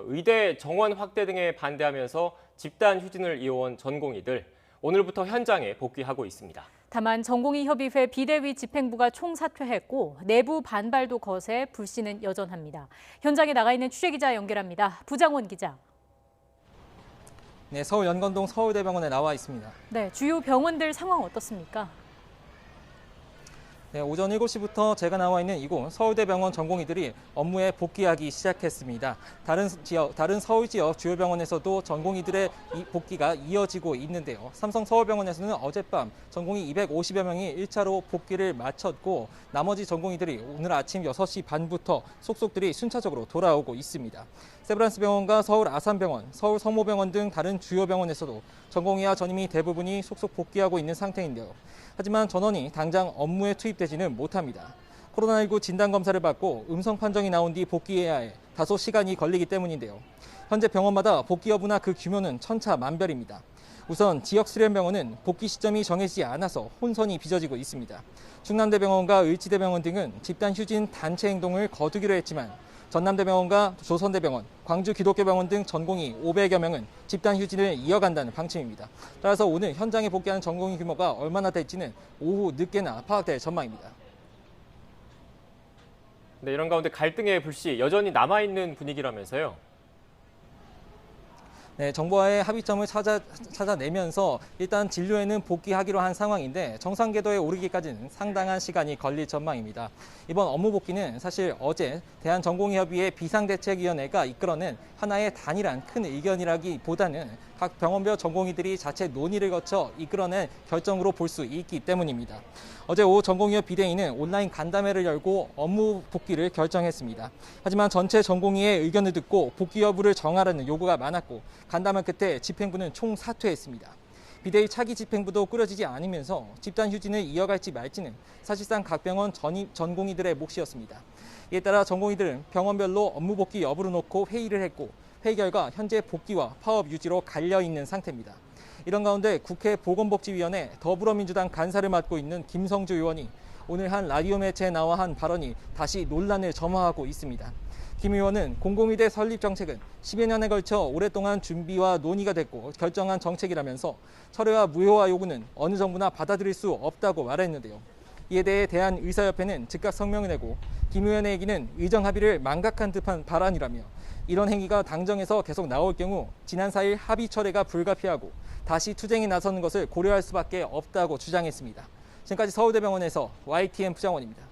의대 정원 확대 등에 반대하면서 집단 휴진을 이어온 전공의들, 오늘부터 현장에 복귀하고 있습니다. 다만 전공의협의회 비대위 집행부가 총사퇴했고 내부 반발도 거세 불씨는 여전합니다. 현장에 나가 있는 취재기자 연결합니다. 부장원 기자. 네, 서울 연건동 서울대병원에 나와 있습니다. 네, 주요 병원들 상황 어떻습니까? 네, 오전 7시부터 제가 나와 있는 이곳 서울대병원 전공의들이 업무에 복귀하기 시작했습니다. 다른 서울 지역 주요 병원에서도 전공의들의 복귀가 이어지고 있는데요. 삼성 서울병원에서는 어젯밤 전공의 250여 명이 1차로 복귀를 마쳤고 나머지 전공의들이 오늘 아침 6시 반부터 속속들이 순차적으로 돌아오고 있습니다. 세브란스 병원과 서울 아산병원, 서울 성모병원 등 다른 주요 병원에서도 전공의와 전임의 대부분이 속속 복귀하고 있는 상태인데요. 하지만 전원이 당장 업무에 투입되지는 못합니다. 코로나19 진단검사를 받고 음성 판정이 나온 뒤 복귀해야 해 다소 시간이 걸리기 때문인데요. 현재 병원마다 복귀 여부나 그 규모는 천차만별입니다. 우선 지역 수련병원은 복귀 시점이 정해지지 않아서 혼선이 빚어지고 있습니다. 충남대병원과 의치대병원 등은 집단 휴진 단체 행동을 거두기로 했지만 전남대병원과 조선대병원, 광주기독교병원 등 전공의 500여 명은 집단 휴진을 이어간다는 방침입니다. 따라서 오늘 현장에 복귀하는 전공의 규모가 얼마나 될지는 오후 늦게나 파악될 전망입니다. 네, 이런 가운데 갈등의 불씨 여전히 남아있는 분위기라면서요. 네, 정부와의 합의점을 찾아내면서 일단 진료에는 복귀하기로 한 상황인데 정상 궤도에 오르기까지는 상당한 시간이 걸릴 전망입니다. 이번 업무 복귀는 사실 어제 대한전공의협의회 비상대책위원회가 이끌어낸 하나의 단일한 큰 의견이라기보다는 각 병원별 전공의들이 자체 논의를 거쳐 이끌어낸 결정으로 볼 수 있기 때문입니다. 어제 오후 전공의협 비대위는 온라인 간담회를 열고 업무 복귀를 결정했습니다. 하지만 전체 전공의의 의견을 듣고 복귀 여부를 정하라는 요구가 많았고 간담회 끝에 집행부는 총사퇴했습니다. 비대위 차기 집행부도 꾸려지지 않으면서 집단 휴진을 이어갈지 말지는 사실상 각 병원 전공의들의 몫이었습니다. 이에 따라 전공의들은 병원별로 업무 복귀 여부를 놓고 회의를 했고 회의 결과 현재 복귀와 파업 유지로 갈려있는 상태입니다. 이런 가운데 국회 보건복지위원회 더불어민주당 간사를 맡고 있는 김성주 의원이 오늘 한 라디오 매체에 나와 한 발언이 다시 논란을 점화하고 있습니다. 김 의원은 공공의대 설립 정책은 10여 년에 걸쳐 오랫동안 준비와 논의가 됐고 결정한 정책이라면서 철회와 무효화 요구는 어느 정부나 받아들일 수 없다고 말했는데요. 이에 대해 대한의사협회는 즉각 성명을 내고 김 의원의 얘기는 의정 합의를 망각한 듯한 발언이라며 이런 행위가 당정에서 계속 나올 경우 지난 4일 합의 철회가 불가피하고 다시 투쟁에 나서는 것을 고려할 수밖에 없다고 주장했습니다. 지금까지 서울대병원에서 YTN 부장원입니다.